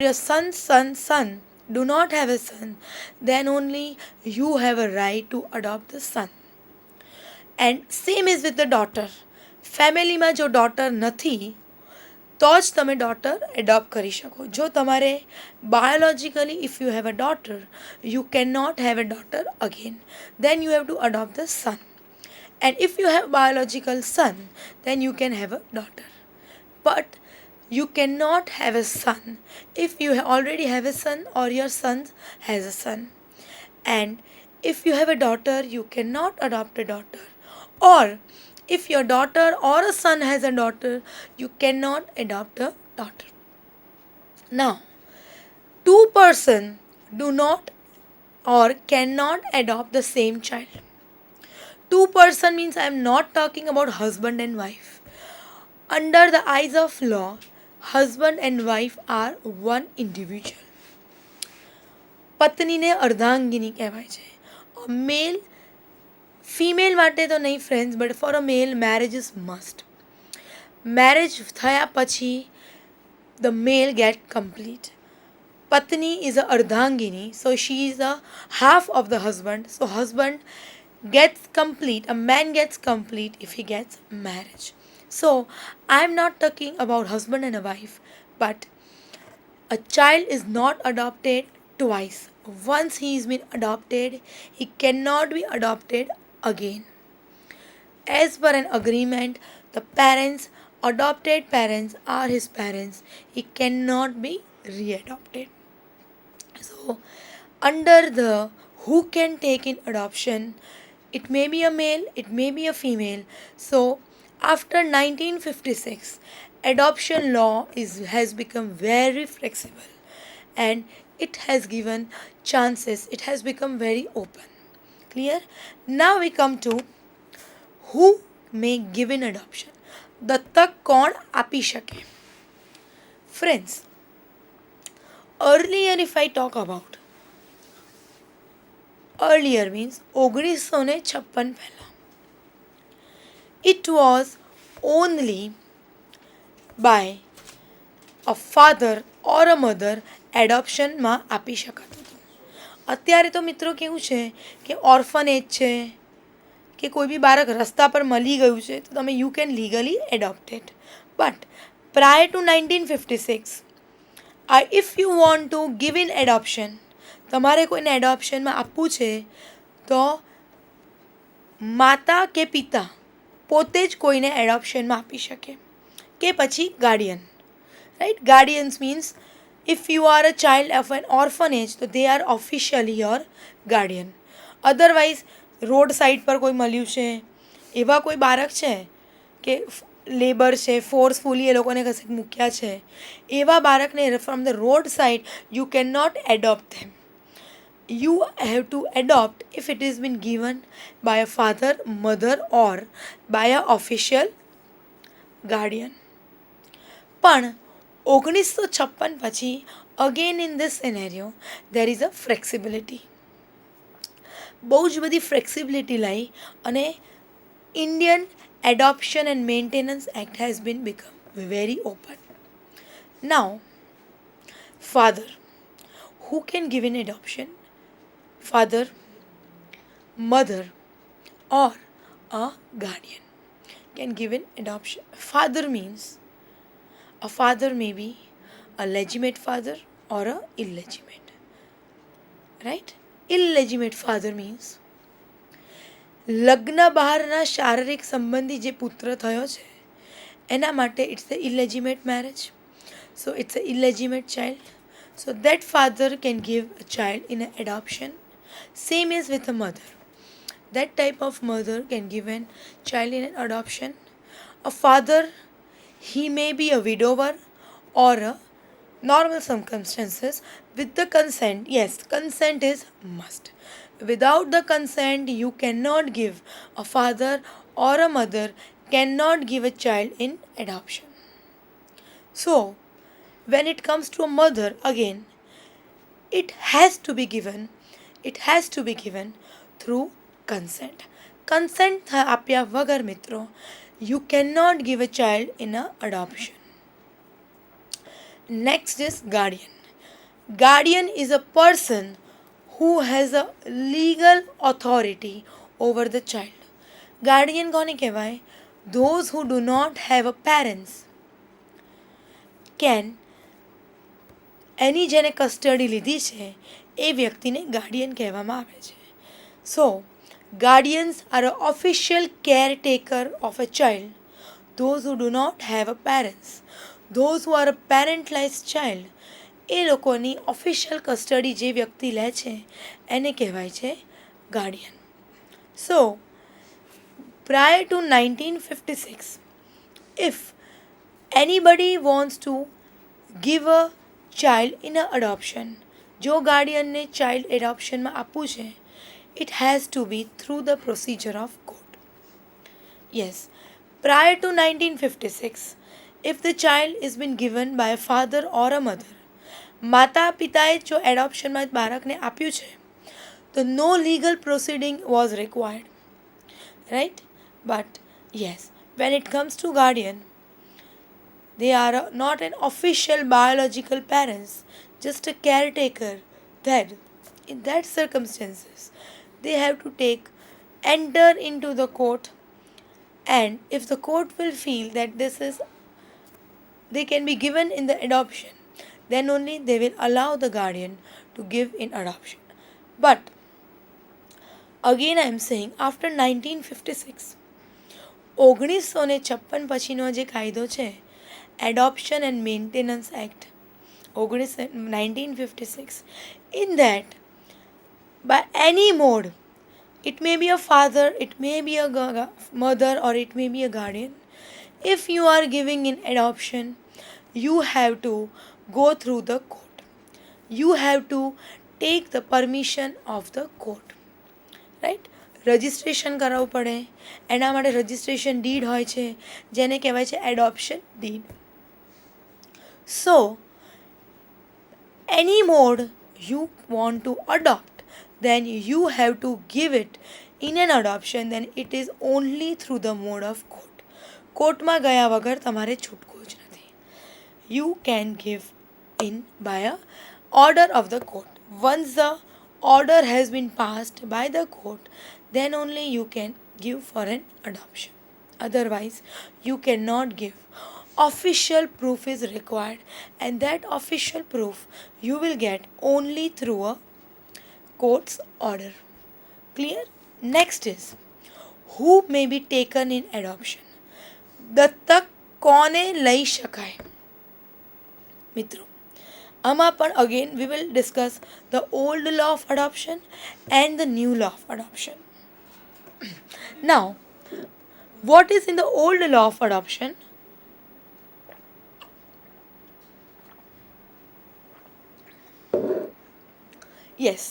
your son do not have a son, then only you have a right to adopt the son. And same is with the daughter. ફેમિલીમાં જો daughter નથી તો જ તમે daughter adopt કરી શકો. જો તમારે biologically if you have a daughter you can not have a daughter again, then you have to adopt the son. And if you have biological son, then you can have a daughter. But you cannot have a son if you already have a son or your son has a son. And if you have a daughter, you cannot adopt a daughter. Or if your daughter or a son has a daughter, you cannot adopt a daughter. Now, two person do not or cannot adopt the same child. Two person means I am not talking about husband and wife. Under the eyes of law, husband and wife are one individual. પત્નીને અર્ધાંગિની કહેવાય છે. Male female માટે તો નહીં friends, but for a male marriage is must. Marriage થયા પછી the male get complete. પત્ની is a અર્ધાંગિની, so she is a half of the husband. So husband gets complete, a man gets complete if he gets marriage. So I am not talking about husband and a wife, but a child is not adopted twice. Once he has been adopted, he cannot be adopted again. As per an agreement, the parents, adopted parents are his parents. He cannot be readopted. So under the who can take in adoption, it may be a male, it may be a female. So after 1956, adoption law has become very flexible and it has given chances, it has become very open. Clear? Now we come to who may give in adoption. દત્તક કોણ આપી શકે? Friends, earlier if I talk about, earlier means 1956 પહેલાં, it was only by a father or a mother એડોપ્શનમાં આપી શકાતું હતું. અત્યારે તો મિત્રો કેવું છે કે ઓર્ફનેજ છે કે કોઈ બી બાળક રસ્તા પર મળી ગયું છે તો તમે you can legally adopted. But prior to 1956, if you want to give in adoption, તમારે કોઈને એડોપ્શનમાં આપવું છે તો માતા કે પિતા પોતે જ કોઈને એડોપ્શનમાં આપી શકે કે પછી Guardian. Right? Guardians means if you are a child of an orphanage, તો they are officially your guardian. Otherwise road side પર કોઈ મળ્યું છે, એવા કોઈ બાળક છે કે લેબર છે, ફોર્સફુલી એ લોકોને કશે મૂક્યા છે, એવા બાળકને from the road side you can not adopt them. You have to adopt if it has been given by a father, mother or by a official guardian. પણ 1956 પછી again in this scenario there is a flexibility. બહુ જ બધી flexibility लाई અને Indian Adoption and Maintenance Act has been become very open. Now, father, who can give an adoption? Father, mother or a guardian can give an adoption. Father means a father may be a legitimate father or a illegitimate. Right? Illegitimate father means લગ્ન બહારના શારીરિક સંબંધી જે પુત્ર થયો છે એના માટે it's the illegitimate marriage. So it's a illegitimate child. So that father can give a child in a adoption. Same is with a mother. That type of mother can give an child in an adoption. A father, he may be a widower or a normal circumstances with the consent. Yes, consent is must. Without the consent, you cannot give. A father or a mother cannot give a child in adoption. So, when it comes to a mother, again, it has to be given. It has to be given through consent. Consent આપ્યા વગર મિત્રો you cannot give a child in a adoption. Next is guardian. Guardian is a person who has a legal authority over the child. Guardian કોને કહેવાય? Those who do not have a parents can એની જેને custody લીધી છે એ વ્યક્તિને Guardian કહેવામાં આવે છે. સો guardians are an official caretaker of a child. Those who do not have a parents, those who are a parentless child, એ લોકોની official custody જે વ્યક્તિ લે છે એને કહેવાય છે Guardian. So prior to 1956, if anybody wants to give a child in a adoption, જો ગાર્ડિયનને child એડોપ્શનમાં આપવું છે, it has to be through the procedure of court. Yes, prior to 1956, if the child is been given by a father or a mother, માતા પિતાએ જો એડોપ્શનમાં બાળકને આપ્યું છે તો no legal proceeding was required, right? But yes, when it comes to guardian, they are not an official biological parents, just a caretaker. That in that circumstances they have to enter into the court, and if the court will feel that they can be given in the adoption, then only they will allow the guardian to give in adoption. But again I am saying, after 1956, 1956 પછીનો જે કાયદો છે adoption and maintenance act 1956, in that by any mode, it may be a father, it may be a mother, or it may be a guardian, if you are giving in adoption, you have to go through the court. You have to take the permission of the court, right? Registration કરાવવું પડે. એના માટે registration did હોય છે જેને કહેવાય છે adoption did. So any mode you want to adopt, then you have to give it in an adoption, then it is only through the mode of court. કોર્ટમાં ગયા વગર તમારે છૂટકો જ નથી. You can give in by a order of the court. Once the order has been passed by the court, then only you can give for an adoption. Otherwise you cannot give. Official proof is required, and that official proof you will get only through a court's order. Clear? Next is, who may be taken in adoption? દત્તક કોને લઈ શકાય? મિત્રો, આમાં પણ again we will discuss the old law of adoption and the new law of adoption. Now, what is in the old law of adoption? Yes,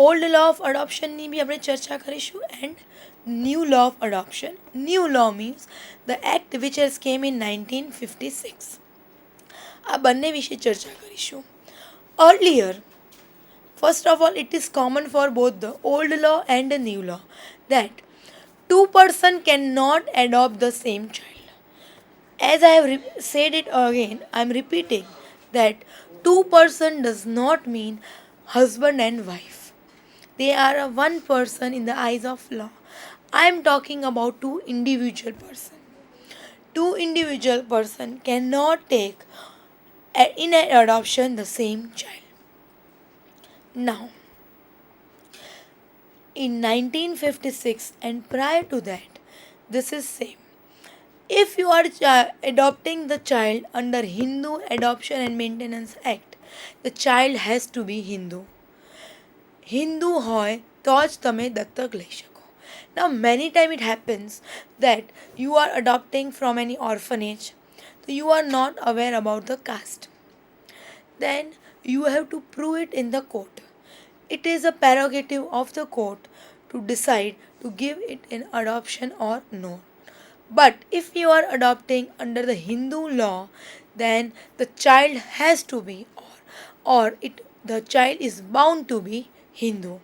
old law of adoption ની બી આપણે ચર્ચા કરીશું, and new law of adoption. New law means the act which has came in 1956. આ બંને વિશે ચર્ચા કરીશું. Earlier, first of all, it is common for both the old law and the new law that two person cannot adopt the same child. As I have said it again, I am repeating that two person does not mean husband and wife. They are a one person in the eyes of law. I am talking about two individual person. Two individual person cannot take in an adoption the same child. Now, in 1956 and prior to that, this is same. If you are adopting the child under Hindu Adoption and Maintenance Act, the child has to be Hindu. Hindu હોય તો જ તમે દત્તક લઈ શકો. Now many times it happens that you are adopting from any orphanage, so you are not aware about the caste. Then you have to prove it in the court. It is a prerogative of the court to decide to give it in adoption or no. But if you are adopting under the Hindu law, then the child has to be the child is bound to be Hindu.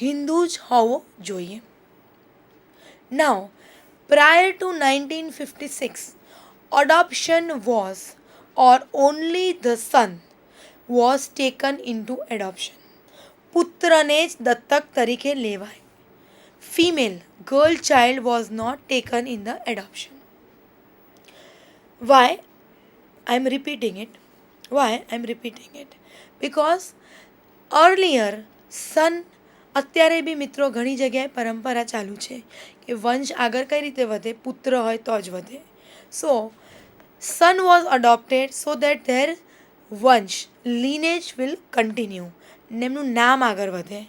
Hindu જ હોવો જોઈએ. Now, prior to 1956, adoption was or only the son was taken into adoption. પુત્રને જ દત્તક તરીકે લેવાય. Female girl child was not taken in the adoption. Why I'm repeating it? Why I'm repeating it? Because earlier son, અત્યારે બી મિત્રો ઘણી જગ્યાએ પરંપરા ચાલુ છે કે વંશ આગળ કઈ રીતે વધે, પુત્ર હોય તો જ વધે. સો son was adopted so that their વંશ lineage will continue, ને એમનું નામ આગળ વધે.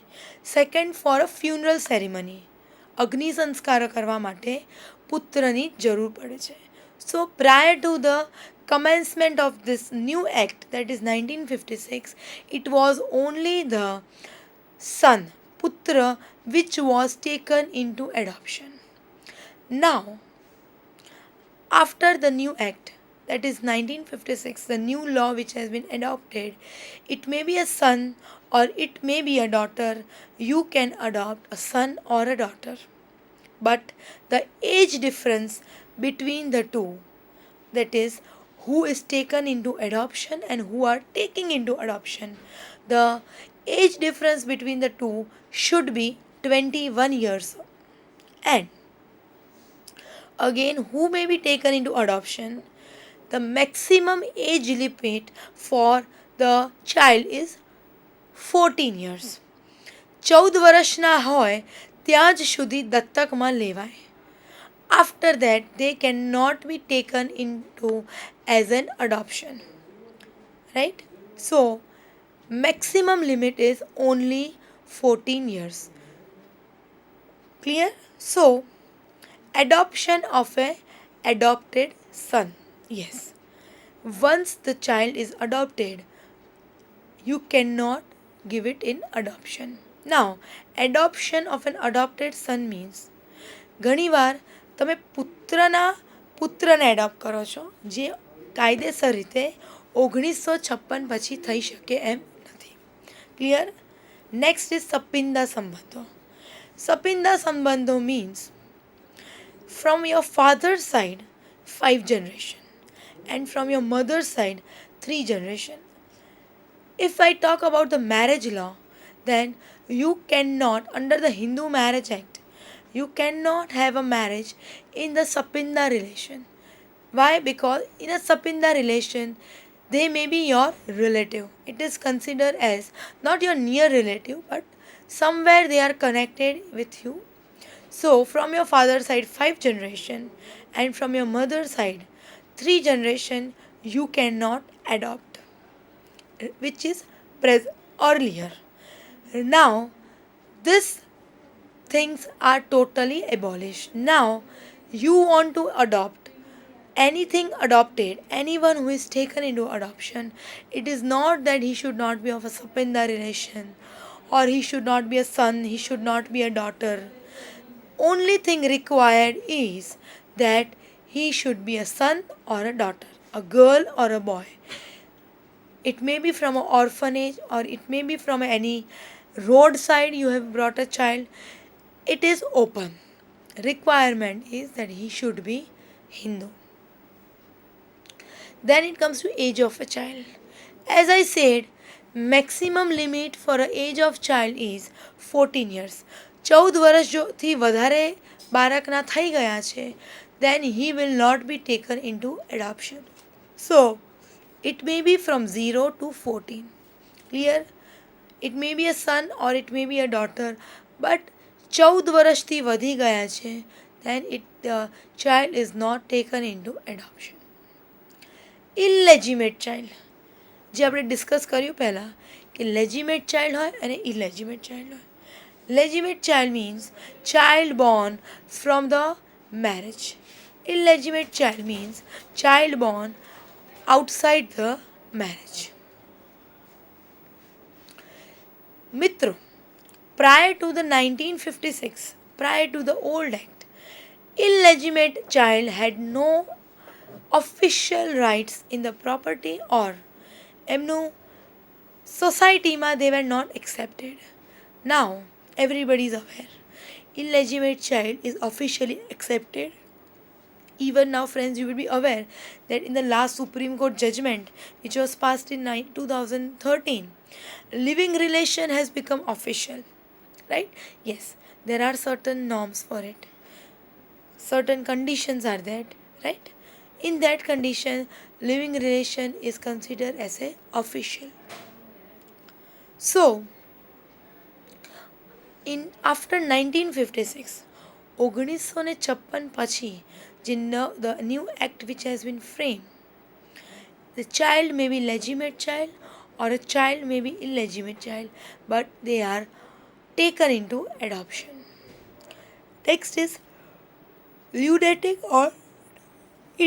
Second, for a funeral ceremony, અગ્નિ સંસ્કાર કરવા માટે પુત્રની જરૂર પડે છે. So prior to the commencement of this new act, that is 1956, it was only the son, putra, which was taken into adoption. Now after the new act, that is 1956, the new law which has been adopted, it may be a son or it may be a daughter. You can adopt a son or a daughter, but the age difference between the two, that is who is taken into adoption and who are taking into adoption, the age difference between the two should be 21 years. And again, who may be taken into adoption, the maximum age limit for the child is 14 years. 14 વર્ષના હોય ત્યાં જ સુધી દત્તકમાં લેવાય. After that, they cannot be taken into as an adoption. Right? So, maximum limit is only 14 years. Clear? So, adoption of a adopted son. Yes. Once the child is adopted, you cannot give it in adoption. Now, adoption of an adopted son means ઘણીવાર તમે પુત્રને adopt કરો છો, જે કાયદેસર રીતે 1956 પછી થઈ શકે એમ નથી. ક્લિયર? નેક્સ્ટ ઇઝ સપિંદા સંબંધો. સપિંદા સંબંધો means from your father's side 5 generation and from your mother's side 3 generation. If I talk about the marriage law, then you cannot, under the Hindu Marriage Act, you cannot have a marriage in the Sapinda relation. Why? Because in a Sapinda relation, they may be your relative. It is considered as not your near relative, but somewhere they are connected with you. So, from your father's side 5 generation and from your mother's side 3 generation, you cannot adopt, which is earlier. Now, these things are totally abolished. Now, you want to adopt anything adopted, anyone who is taken into adoption. It is not that he should not be of a Sapinda relation, or he should not be a son, he should not be a daughter. Only thing required is that he should be a son or a daughter, a girl or a boy. It may be from an orphanage or it may be from any roadside you have brought a child. It is open. Requirement is that he should be Hindu. Then it comes to age of a child. As I said, maximum limit for a age of child is 14 years. 14 વર્ષથી વધારે બાળકના થઈ ગયા છે, then he will not be taken into adoption. So, it may be from 0 to 14. Clear? It may be a son or it may be a daughter, but 14 વર્ષથી વધી ગયા છે, then the child is not taken into adoption. Illegitimate child, જે આપણે discuss કર્યું પહેલાં કે લેજિમેટ child હોય અને ઇલેજિમેટ ચાઇલ્ડ હોય. Legitimate child means child born from the marriage. Illegitimate child means child born outside the marriage. Mitro, prior to the 1956, prior to the old act, illegitimate child had no official rights in the property or એમનું societyમાં they were not accepted. Now, everybody is aware. Illegitimate child is officially accepted even now, friends, you will be aware that in the last Supreme Court judgment, which was passed in 2013, living relation has become official, right? Yes, there are certain norms for it, certain conditions are there, right? In that condition, living relation is considered as a official. So, in after 1956, 1956 પછી the new act which has been framed, the child may be legitimate child or a child may be illegitimate child, but they are taken into adoption. Next is lunatic or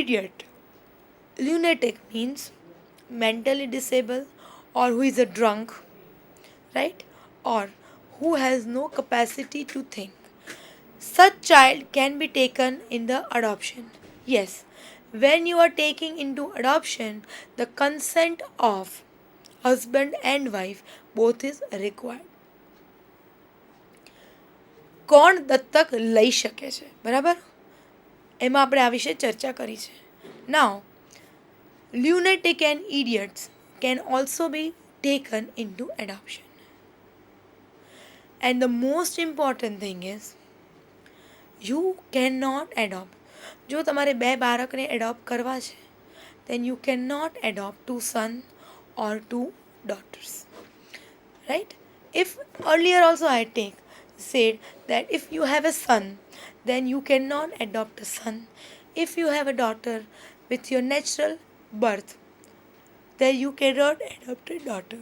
idiot. Lunatic means mentally disabled or who is a drunk, right? Or who has no capacity to think. Such child can be taken in the adoption. Yes, when you are taking into adoption, the consent of husband and wife both is required. કોણ દત્તક લઈ શકે છે, બરાબર? એમાં આપણે આ વિશે ચર્ચા કરી છે. Now, lunatic and idiots can also be taken into adoption. And the most important thing is, you cannot adopt. જો તમારે બે બાળકને એડોપ્ટ કરવા છે, then you cannot adopt two sons or two daughters. Right? If earlier also I said that if you have a son, then you cannot adopt a son. If you have a daughter with your natural birth, then you cannot adopt a daughter.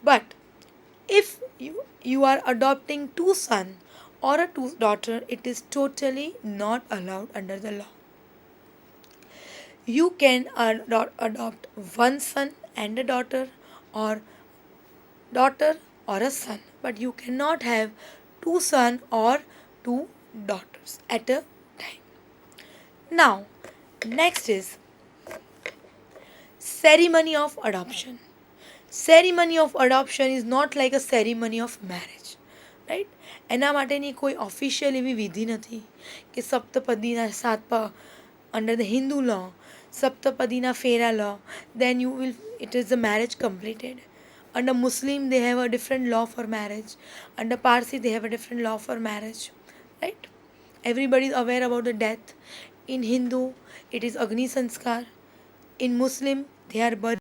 But if you are adopting two sons or a two daughter, it is totally not allowed under the law. You can adopt one son and a daughter or a son, but you cannot have two sons or two daughters at a time. Now, next is ceremony of adoption. Ceremony of adoption is not like a ceremony of marriage, right? એના માટેની કોઈ official એવી વિધિ નથી કે સપ્તપદીના under the Hindu law, સપ્તપદીના ફેરા law, then it is the marriage completed. Under Muslim, they have a different law for marriage. Under Parsi, they have a different law for marriage, right? Everybody is aware about the death. In Hindu, it is Agni Sanskar. In Muslim, they are birth.